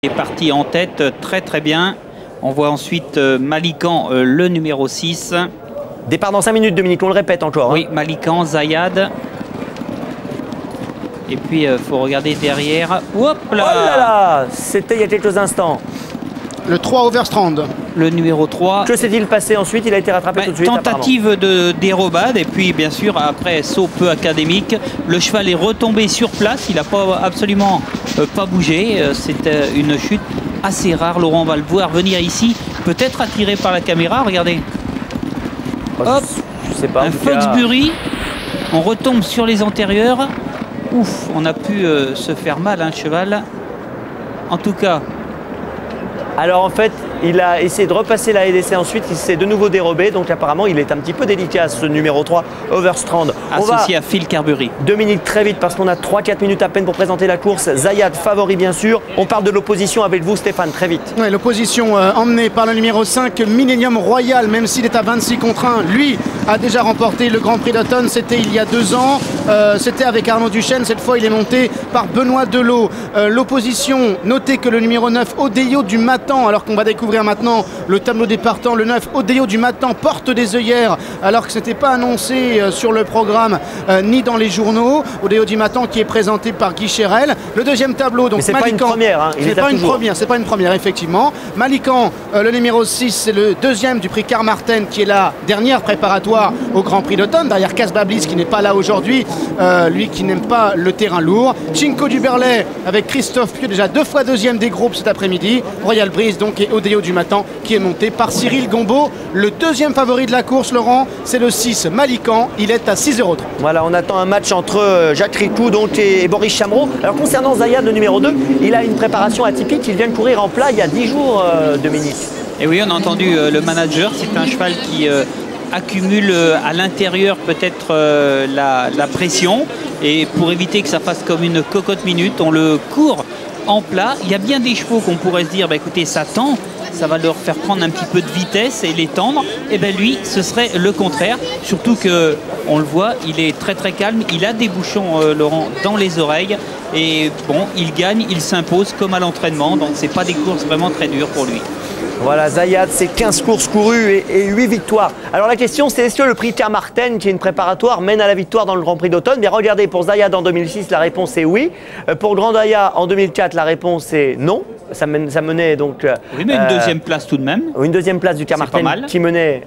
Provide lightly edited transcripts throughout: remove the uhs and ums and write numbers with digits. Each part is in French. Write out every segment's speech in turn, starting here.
est parti en tête très très bien. On voit ensuite Malikan, le numéro 6. Départ dans 5 minutes, Dominique, on le répète encore. Oui, Malikan, Zayad. Et puis, il faut regarder derrière. Hop là, oh là là, c'était il y a quelques instants. Le 3 Overstrand. Le numéro 3. Que s'est-il passé ensuite? Il a été rattrapé tout de suite. Tentative de dérobade et puis bien sûr après saut peu académique. Le cheval est retombé sur place. Il n'a pas absolument pas bougé. C'est une chute assez rare. Laurent va le voir venir ici. Peut-être attiré par la caméra. Regardez. Hop. Je sais pas. Un Foxbury. On retombe sur les antérieurs. Ouf, on a pu se faire mal, hein, cheval. En tout cas. Alors en fait, il a essayé de repasser la LDC ensuite, il s'est de nouveau dérobé, donc apparemment il est un petit peu délicat ce numéro 3, Overstrand. Associé à Phil Carberry. Dominique, très vite parce qu'on a 3-4 minutes à peine pour présenter la course. Zayad favori bien sûr. On parle de l'opposition avec vous Stéphane, très vite. Ouais, l'opposition emmenée par le numéro 5, Millennium Royal, même s'il est à 26 contre 1. Lui a déjà remporté le Grand Prix d'automne, c'était il y a 2 ans. C'était avec Arnaud Duchesne, cette fois il est monté par Benoît Delot. L'opposition, notez que le numéro 9, Odeo du Matan, alors qu'on va découvrir maintenant le tableau des partants, le 9, Odeo du Matan porte des œillères alors que ce n'était pas annoncé sur le programme ni dans les journaux. Odeo du Matan qui est présenté par Guy Chérel. Le deuxième tableau, donc c'est Malikan, pas une première, hein. C'est pas une première, effectivement. Malikan, le numéro 6, c'est le deuxième du prix Carmarthen qui est la dernière préparatoire au Grand Prix d'automne, derrière Casbablis qui n'est pas là aujourd'hui, lui qui n'aime pas le terrain lourd. Cinco du Berlay avec Christophe Pieux, déjà 2 fois deuxième des groupes cet après-midi. Royal Breeze donc et Odeo du Matan qui est monté par Cyril Gombeau. Le deuxième favori de la course, Laurent, c'est le 6 Malikan, il est à 6,30 €. Voilà, on attend un match entre Jacques Ricou donc, et Boris Chamereau. Alors concernant Zayad, le numéro 2, il a une préparation atypique, il vient de courir en plat il y a 10 jours, Dominique. Et oui, on a entendu le manager, c'est un cheval qui accumule à l'intérieur peut-être la pression, et pour éviter que ça fasse comme une cocotte minute, on le court en plat. Il y a bien des chevaux qu'on pourrait se dire, bah, écoutez, ça tend, ça va leur faire prendre un petit peu de vitesse et les tendre. Et bien lui, ce serait le contraire. Surtout que, on le voit, il est très très calme. Il a des bouchons, Laurent, dans les oreilles. Et bon, il gagne, il s'impose comme à l'entraînement. Donc c'est pas des courses vraiment très dures pour lui. Voilà, Zayad, c'est 15 courses courues et 8 victoires. Alors la question, c'est est-ce que le prix Carmarthen, qui est une préparatoire, mène à la victoire dans le Grand Prix d'automne? Bien regardez, pour Zayad en 2006, la réponse est oui. Pour Grand Daya en 2004, la réponse est non. Ça menait donc... Oui, mais une deuxième place tout de même. Une deuxième place du Carmarthen qui menait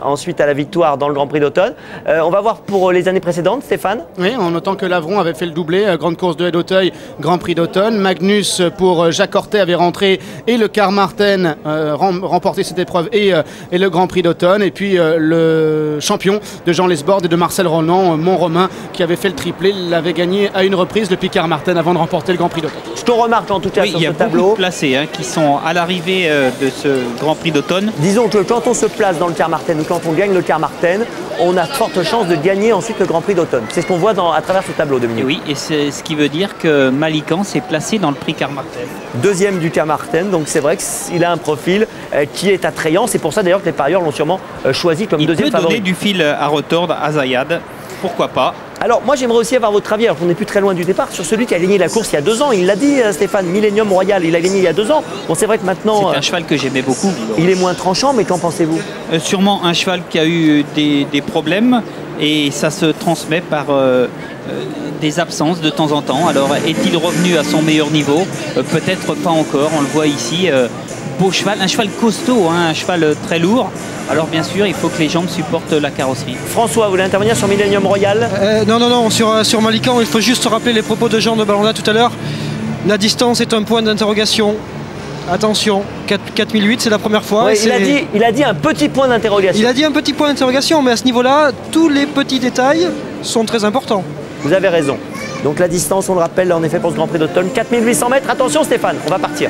ensuite à la victoire dans le Grand Prix d'automne. On va voir pour les années précédentes, Stéphane. Oui, en notant que l'Avron avait fait le doublé, grande course de d'Auteuil, Grand Prix d'automne. Magnus pour Jacques Hortet avait rentré et le Carmarthen remporté cette épreuve et le Grand Prix d'automne. Et puis le champion de Jean Lesbord et de Marcel Roland, Mont-Romain, qui avait fait le triplé, l'avait gagné à une reprise le prix Carmarthen avant de remporter le Grand Prix d'automne. Ce qu'on remarque en tout cas sur ce tableau, placés qui sont à l'arrivée de ce Grand Prix d'automne. Disons que quand on se place dans le Carmarthen ou quand on gagne le Carmarthen, on a de fortes chances de gagner ensuite le Grand Prix d'automne. C'est ce qu'on voit à travers ce tableau, Dominique. Et oui, et c'est ce qui veut dire que Malikan s'est placé dans le prix Carmarthen. Deuxième du Carmarthen, donc c'est vrai qu'il a un profil qui est attrayant. C'est pour ça d'ailleurs que les parieurs l'ont sûrement choisi comme deuxième favori. Il peut donner du fil à retordre à Zayad, pourquoi pas. Alors moi j'aimerais aussi avoir votre avis, alors qu'on n'est plus très loin du départ, sur celui qui a gagné la course il y a 2 ans. Il l'a dit Stéphane, Millennium Royal, il a gagné il y a 2 ans. Bon, c'est vrai que maintenant... C'est un cheval que j'aimais beaucoup. Il est moins tranchant, mais qu'en pensez-vous? Sûrement un cheval qui a eu des problèmes et ça se transmet par des absences de temps en temps. Alors est-il revenu à son meilleur niveau? Peut-être pas encore, on le voit ici. Beau cheval, un cheval costaud, hein, un cheval très lourd. Alors bien sûr, il faut que les jambes supportent la carrosserie. François, vous voulez intervenir sur Millennium Royal? Non, sur Malikan, il faut juste se rappeler les propos de Jean de Ballonda tout à l'heure. La distance est un point d'interrogation. Attention, 4008, c'est la première fois. Ouais, il a dit un petit point d'interrogation. Il a dit un petit point d'interrogation, mais à ce niveau-là, tous les petits détails sont très importants. Vous avez raison. Donc la distance, on le rappelle, en effet, pour ce Grand Prix d'automne, 4800 mètres. Attention Stéphane, on va partir.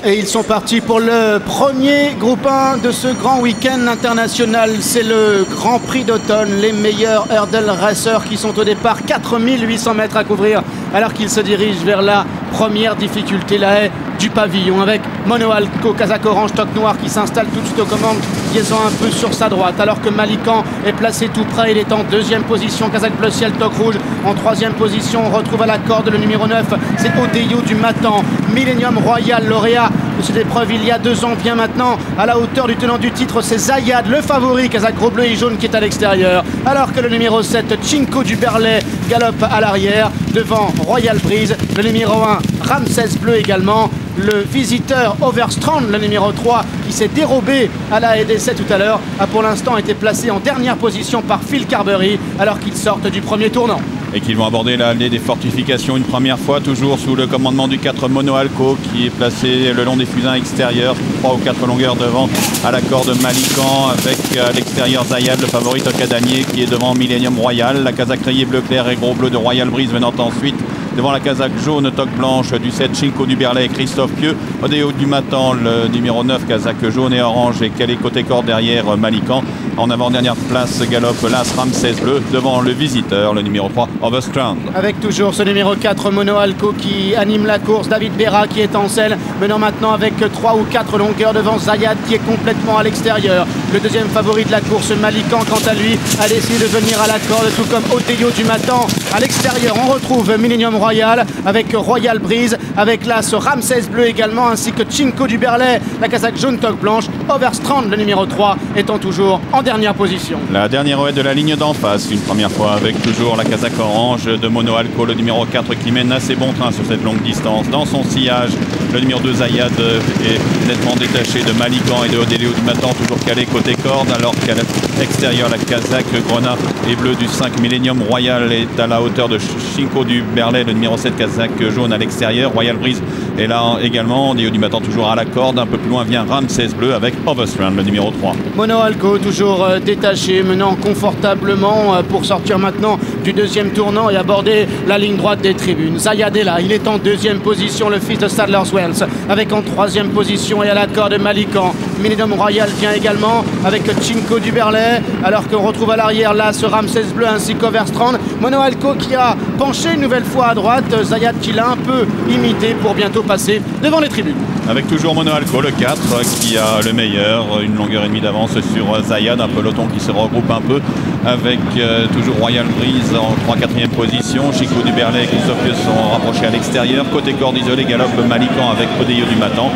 Et ils sont partis pour le premier groupe 1 de ce grand week-end international. C'est le Grand Prix d'automne. Les meilleurs hurdle racers qui sont au départ. 4800 mètres à couvrir alors qu'ils se dirigent vers la première difficulté, la haie du pavillon avec Mono Alco, Kazakh orange, toque noir qui s'installe tout de suite aux commandes, liaison un peu sur sa droite, alors que Malikan est placé tout près, il est en deuxième position, Kazakh bleu ciel, toque rouge en troisième position. On retrouve à la corde le numéro 9, c'est Odeyo du Matan, Millennium Royal, lauréat de cette épreuve il y a 2 ans, bien maintenant à la hauteur du tenant du titre, c'est Zayad, le favori, Kazakh gros bleu et jaune qui est à l'extérieur, alors que le numéro 7, Chinko du Berlay, galope à l'arrière, devant Royal Breeze, le numéro 1, Ramsès bleu également, le visiteur Overstrand, le numéro 3, qui s'est dérobé à la EDC tout à l'heure, a pour l'instant été placé en dernière position par Phil Carberry, alors qu'ils sortent du premier tournant. Et qu'ils vont aborder l'allée des fortifications une première fois, toujours sous le commandement du 4 Mono Alco, qui est placé le long des fusains extérieurs, 3 ou 4 longueurs devant à la corde Malikan, avec à l'extérieur Zayad, le favori Tokadanier, qui est devant Millennium Royal, la Kazakh rayée bleu clair et gros bleu de Royal Breeze venant ensuite devant la Kazakh jaune, toque blanche du 7 Chinko du Berlay et Christophe Pieux. Odeo du Matan, le numéro 9 Kazakh jaune et orange et calé côté corde derrière Malikan. En avant-dernière place galope l'As Ramsès bleu devant le visiteur, le numéro 3 Overstrand. Avec toujours ce numéro 4 Mono Alco qui anime la course, David Berra qui est en selle, menant maintenant avec 3 ou 4 longueurs devant Zayad qui est complètement à l'extérieur. Le deuxième favori de la course, Malikan, quant à lui, a décidé de venir à la corde, tout comme Odeyo du Matan. À l'extérieur, on retrouve Millennium Royal avec Royal Breeze, avec l'As Ramsès bleu également, ainsi que Chinko du Berlay, la Kazakh jaune toque blanche. Overstrand, le numéro 3, étant toujours en dernière position. La dernière ouée de la ligne d'en face, une première fois avec toujours la Kazakh orange de Mono Alco, le numéro 4 qui mène assez bon train sur cette longue distance. Dans son sillage, le numéro 2 Zayad est nettement détaché de Malikan et de Odeyo du Matan, toujours calé côté corde, alors qu'à l'extérieur, la Kazakh grenat et bleu du 5 Millennium Royal est à la hauteur de Chinko du Berlay, le numéro 7 Kazakh jaune à l'extérieur. Royal Breeze est là également, Odeyo du Matan toujours à la corde, un peu plus loin vient Ramsès bleu avec Overstrand, le numéro 3. Mono Alco toujours détaché, menant confortablement pour sortir maintenant du deuxième tournant et aborder la ligne droite des tribunes. Zayad est là, il est en deuxième position, le fils de Sadler's Wells, avec en troisième position et à la corde Malikan. Millennium Royal vient également avec Chinko du Berlay, alors qu'on retrouve à l'arrière là ce Ramsès bleu ainsi qu'Overstrand. Mono Alco qui a penché une nouvelle fois à droite, Zayad qui l'a un peu imité pour bientôt passer devant les tribunes. Avec toujours Mono Alco, le 4, qui a le meilleur, une longueur et demie d'avance sur Zayad, un peloton qui se regroupe un peu, avec toujours Royal Breeze en 3-4e position. Chinko du Berlay et Christophe Pieux sont rapprochés à l'extérieur. Côté corde isolée, galope Malikan avec Odeyo du Matan.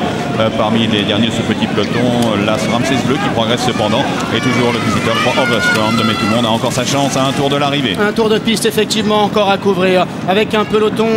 Parmi les derniers de ce petit peloton, l'As Ramsès bleu qui progresse cependant, et toujours le visiteur pour Overstrand. Mais tout le monde a encore sa chance à un tour de l'arrivée. Un tour de piste effectivement encore à couvrir, avec un peloton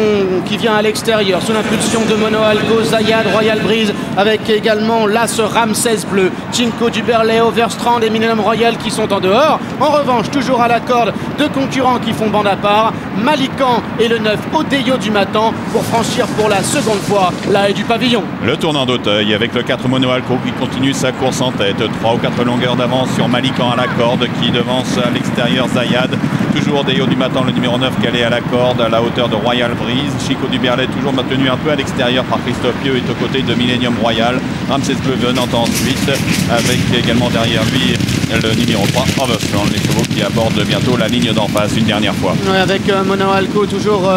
qui vient à l'extérieur sous l'impulsion de Mono Alco, Zayad, Royal Breeze, avec également l'As Ramsès bleu, Chinko du Berlay, Overstrand et Millennium Royal qui sont en dehors. En revanche, toujours à la corde, 2 concurrents qui font bande à part, Malikan et le 9 Odeyo du Matan, pour franchir pour la seconde fois la haie du pavillon. Le tournant d'Auteuil avec le 4 Mono Alco qui continue sa course en tête. 3 ou 4 longueurs d'avance sur Malikan à la corde qui devance à l'extérieur Zayad. Toujours Odeyo du Matan, le numéro 9 calé à la corde à la hauteur de Royal Breeze. Chinko du Berlay toujours maintenu un peu à l'extérieur par Christophe Pieux est aux côtés de Millennium Royal. Ramsès bleu venant ensuite avec également derrière lui le numéro 3 Overstrand, les chevaux qui abordent bientôt la ligne d'en face une dernière fois. Ouais, avec Mono Alco toujours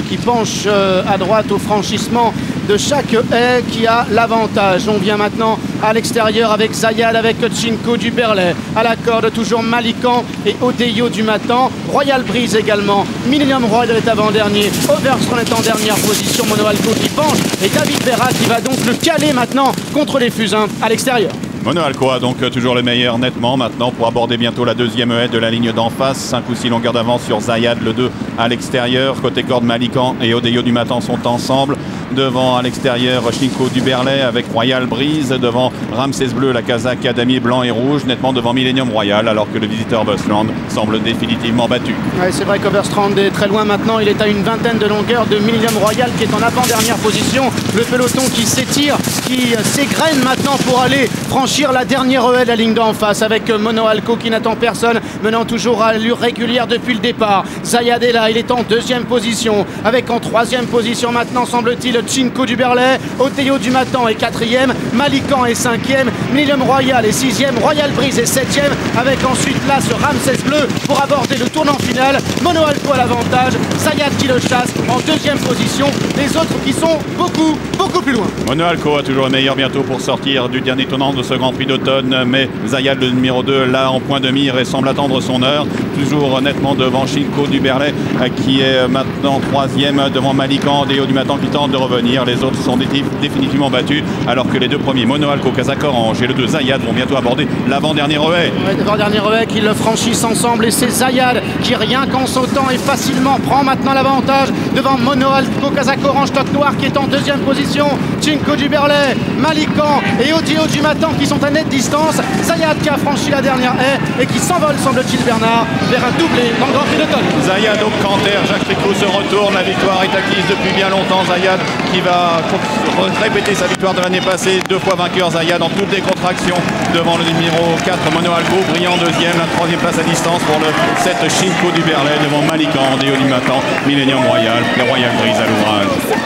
qui penche à droite au franchissement de chaque haie qui a l'avantage. On vient maintenant à l'extérieur avec Zayad, avec Chinko du Berlay. À la corde toujours Malikan et Odeyo du Matan. Royal Breeze également. Millennium Royal est avant-dernier. Overstrand est en dernière position. Mono Alco qui penche et David Berra qui va donc le caler maintenant contre les fusains à l'extérieur. Mono Alco a donc toujours le meilleur nettement maintenant pour aborder bientôt la deuxième haie de la ligne d'en face. 5 ou 6 longueurs d'avance sur Zayad, le 2 à l'extérieur. Côté corde, Malikan et Odeyo du Matan sont ensemble. Devant à l'extérieur, Chinko du Berlay avec Royal Breeze. Devant Ramsès bleu, la Kazakh à damier blanc et rouge. Nettement devant Millennium Royal, alors que le visiteur Overstrand semble définitivement battu. Ouais, c'est vrai qu'Overstrand est très loin maintenant. Il est à une vingtaine de longueurs de Millennium Royal qui est en avant-dernière position. Le peloton qui s'étire, qui s'égrène maintenant pour aller franchir franchir la dernière haie de la ligne d'en face avec Mono Alco qui n'attend personne, menant toujours à allure régulière depuis le départ. Zayad est là, il est en deuxième position, avec en troisième position maintenant semble-t-il Cinco du Berlay, Oteo du Matan est quatrième, Malikan est cinquième, Millennium Royal est sixième, Royal Breeze est septième, avec ensuite là ce Ramsès Bleu pour aborder le tournant final. Mono Alco à l'avantage, Zayad qui le chasse en deuxième position, les autres qui sont beaucoup plus loin. Mono Alco a toujours le meilleur bientôt pour sortir du dernier tournant de ce Grand Prix d'automne, mais Zayad, le numéro 2, là en point de mire et semble attendre son heure, toujours nettement devant Cinco du Berlay qui est maintenant troisième devant Malikan, Déo du Matan qui tente de revenir. Les autres sont définitivement battus, alors que les deux premiers, Mono Alco, Kazakh Orange et le 2 Zayad, vont bientôt aborder l'avant-dernier relais. L'avant-dernier relais qu'ils le franchissent ensemble, et c'est Zayad qui, rien qu'en sautant et facilement, prend maintenant l'avantage devant Mono Alco, Kazakh Orange, Toc Noir qui est en deuxième position, Cinco du Berlay, Malikan et Odeo du Matan qui sont à nette distance. Zayad qui a franchi la dernière haie et qui s'envole, semble-t-il, Bernard, vers un doublé dans le Grand Prix d'automne. Zayad au canter, Jacques Tricot se retourne, la victoire est acquise depuis bien longtemps. Zayad qui va répéter sa victoire de l'année passée, 2 fois vainqueur. Zayad en toutes les contractions devant le numéro 4 Mono Alco, brillant deuxième, la troisième place à distance pour le 7 Cinco du Berlay devant Malikan, Déo du Matan, Millennium Royal, les Royal Breeze à l'ouvrage.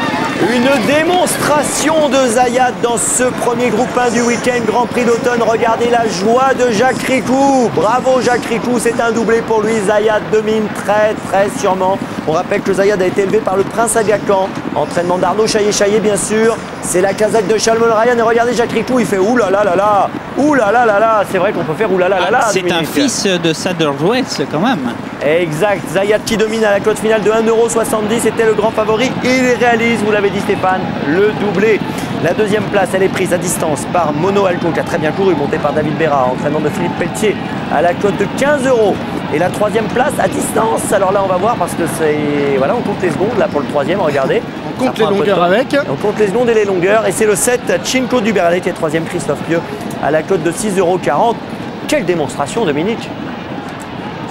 Une démonstration de Zayad dans ce premier groupe 1 du week-end Grand Prix d'automne. Regardez la joie de Jacques Ricou. Bravo Jacques Ricou, c'est un doublé pour lui. Zayad domine très sûrement. On rappelle que Zayad a été élevé par le Prince Aga Khan. Entraînement d'Arnaud Chaillet bien sûr. C'est la casaque de Charles Ryan. Et regardez Jacques Ricou, il fait oulala là là. Oulala là là. C'est vrai qu'on peut faire oulala là là. C'est un fils de Saddle-West quand même. Exact. Zayad qui domine à la cote finale de 1,70 €. C'était le grand favori. Il réalise, vous l'avez dit Stéphane, le doublé. La deuxième place, elle est prise à distance par Mono Alco qui a très bien couru, monté par David Berra, entraînement de Philippe Pelletier à la cote de 15 €. Et la troisième place à distance. Alors là, on va voir parce que c'est. Voilà, on compte les secondes là pour le troisième, regardez. On compte les longueurs avec. On compte les secondes et les longueurs. Et c'est le 7 Cinco du Berlay qui est troisième, Christophe Pieux à la cote de 6,40 €. Quelle démonstration, Dominique!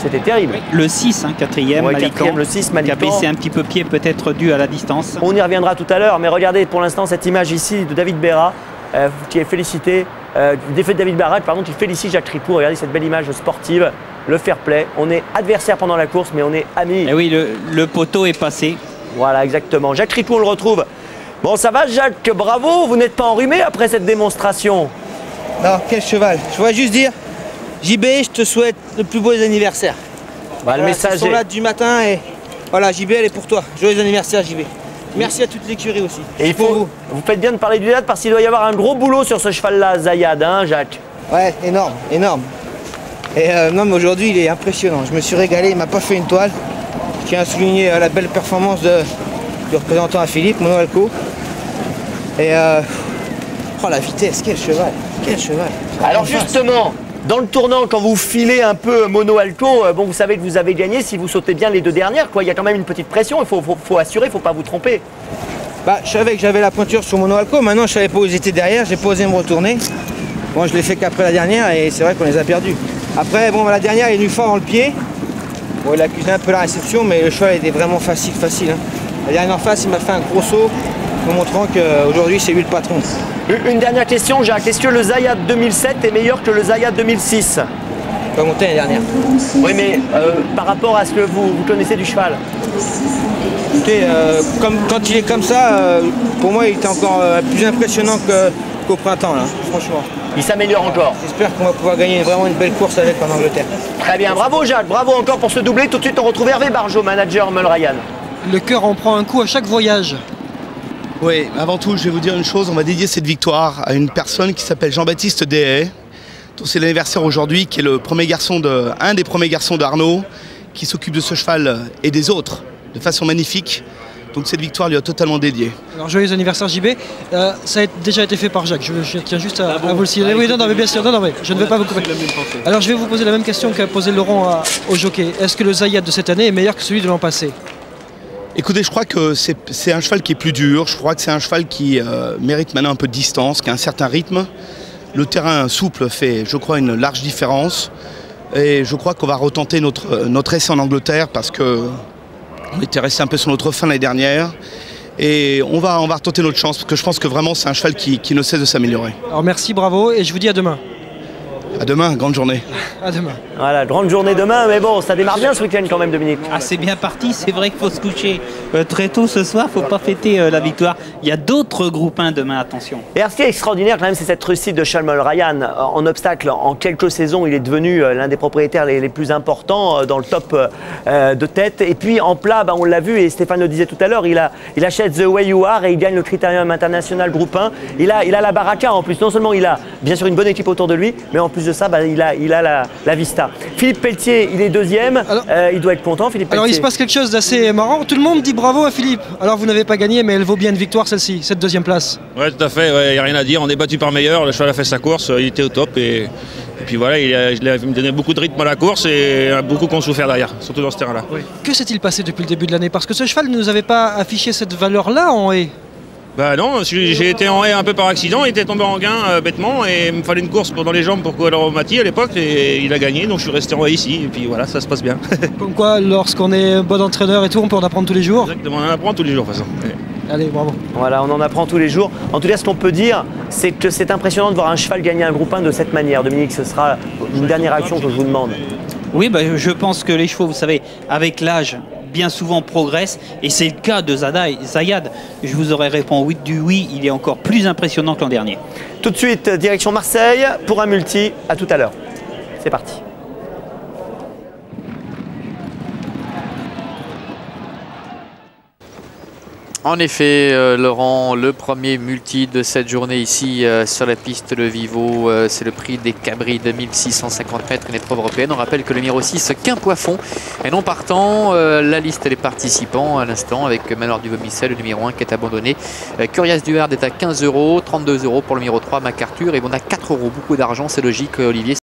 C'était terrible. Le 6, quatrième, ouais, Malikan, le 6, Malikan. qui a baissé un petit peu pied, peut-être dû à la distance. On y reviendra tout à l'heure, mais regardez pour l'instant cette image ici de David Berra qui est félicité, défait de David Berra, pardon, qui félicite Jacques Tricot. Regardez cette belle image sportive, le fair play. On est adversaire pendant la course, mais on est amis. Et oui, le poteau est passé. Voilà, exactement. Jacques Tricot, on le retrouve. Bon, ça va Jacques, bravo, vous n'êtes pas enrhumé après cette démonstration? Non, quel cheval. Je voudrais juste dire, JB, je te souhaite le plus beau des anniversaires. Bah, le message sont là du matin et voilà, JB, elle est pour toi. Joyeux anniversaire, JB. Merci à toute l'écurie aussi. Et il faut, vous faites bien de parler du Zayad parce qu'il doit y avoir un gros boulot sur ce cheval-là, Zayad, hein, Jacques? Ouais, énorme. Et non, mais aujourd'hui, il est impressionnant. Je me suis régalé, il m'a pas fait une toile. Je tiens à souligner la belle performance du représentant à Philippe, Mono Alco. Et oh, la vitesse, quel cheval. Alors justement, dans le tournant, quand vous filez un peu Mono Alco, bon, vous savez que vous avez gagné si vous sautez bien les deux dernières, quoi. Il y a quand même une petite pression, il faut assurer, il ne faut pas vous tromper. Bah, je savais que j'avais la pointure sur Mono Alco, maintenant je savais pas où ils étaient derrière, j'ai pas osé me retourner. Bon, je l'ai fait qu'après la dernière et c'est vrai qu'on les a perdus. Après, bon, la dernière, il est venu fort dans le pied. Bon, il a accusé un peu la réception, mais le cheval était vraiment facile. Hein. La dernière en face, il m'a fait un gros saut, me montrant qu'aujourd'hui, c'est lui le patron. Une dernière question, Jacques. Est-ce que le Zayad 2007 est meilleur que le Zayad 2006? Pas monté l'année dernière. Oui, mais par rapport à ce que vous connaissez du cheval. Écoutez, quand il est comme ça, pour moi, il était encore plus impressionnant qu'au printemps, là, franchement. Il s'améliore encore. J'espère qu'on va pouvoir gagner vraiment une belle course avec en Angleterre. Très bien, bravo Jacques, bravo encore pour ce doublé. Tout de suite, on retrouve Hervé Barjot, manager Mul Ryan. Le cœur en prend un coup à chaque voyage. Oui, avant tout, je vais vous dire une chose. On va dédier cette victoire à une personne qui s'appelle Jean-Baptiste Dehaye, dont c'est l'anniversaire aujourd'hui, qui est un des premiers garçons d'Arnaud, qui s'occupe de ce cheval et des autres de façon magnifique. Donc cette victoire lui est totalement dédiée. Alors joyeux anniversaire JB, ça a déjà été fait par Jacques, je tiens juste à vous le signaler. Oui, non, mais bien sûr, non, mais je ne vais pas vous couper. Alors je vais vous poser la même question qu'a posé Laurent au jockey. Est-ce que le Zayad de cette année est meilleur que celui de l'an passé? Écoutez, je crois que c'est un cheval qui est plus dur, je crois que c'est un cheval qui mérite maintenant un peu de distance, qui a un certain rythme. Le terrain souple fait, je crois, une large différence. Et je crois qu'on va retenter notre essai en Angleterre parce que on était resté un peu sur notre fin l'année dernière. Et on va retenter notre chance parce que je pense que vraiment c'est un cheval qui ne cesse de s'améliorer. Alors merci, bravo, et je vous dis à demain. À demain, grande journée. À demain. Voilà, grande journée demain, mais bon, ça démarre bien ce week-end quand même, Dominique. Ah, c'est bien parti, c'est vrai qu'il faut se coucher très tôt ce soir, il ne faut pas fêter la victoire. Il y a d'autres groupes 1 demain, attention. Et alors, ce qui est extraordinaire quand même, c'est cette réussite de Shalmol Ryan en obstacle. En quelques saisons, il est devenu l'un des propriétaires les plus importants dans le top de tête. Et puis en plat, on l'a vu, et Stéphane le disait tout à l'heure, il achète The Way You Are et il gagne le Critérium International groupe 1. Il a la baraka en plus. Non seulement il a bien sûr une bonne équipe autour de lui, mais en plus de ça, il a la vista. Philippe Pelletier, il est deuxième. Alors, il doit être content, Philippe Pelletier. Alors il se passe quelque chose d'assez marrant. Tout le monde dit bravo à Philippe. Alors vous n'avez pas gagné, mais elle vaut bien une victoire celle-ci, cette deuxième place. Ouais, tout à fait, il n'y a rien à dire. On est battu par meilleur. Le cheval a fait sa course, il était au top. Et puis voilà, il a donné beaucoup de rythme à la course et beaucoup qu'on souffert derrière, surtout dans ce terrain-là. Oui. Que s'est-il passé depuis le début de l'année? Parce que ce cheval ne nous avait pas affiché cette valeur-là en haie. Bah non, j'ai été en haie un peu par accident, il était tombé en gain bêtement et il me fallait une course dans les jambes pour courir au Mati à l'époque et il a gagné, donc je suis resté en haie ici et puis voilà, ça se passe bien. Comme quoi, lorsqu'on est bon entraîneur et tout, on peut en apprendre tous les jours. Exactement, on en apprend tous les jours de toute façon. Ouais. Allez, bravo. Voilà, on en apprend tous les jours. En tout cas, ce qu'on peut dire, c'est que c'est impressionnant de voir un cheval gagner un groupe 1 de cette manière. Dominique, ce sera une dernière action que je vous demande. Oui, je pense que les chevaux, vous savez, avec l'âge, bien souvent progressent, et c'est le cas de Zayad. Je vous aurais répondu oui, il est encore plus impressionnant que l'an dernier. Tout de suite, direction Marseille pour un multi. À tout à l'heure. C'est parti. En effet, Laurent, le premier multi de cette journée ici sur la piste Le Vivo, c'est le prix des Cabris, 2650 mètres, une épreuve européenne. On rappelle que le numéro 6, qu'un poisson, et non partant, la liste des participants à l'instant avec Manoir du Vomissel, le numéro 1 qui est abandonné. Curious Duhard est à 15 €, 32 € pour le numéro 3, MacArthur, et on a 4 €, beaucoup d'argent, c'est logique, Olivier.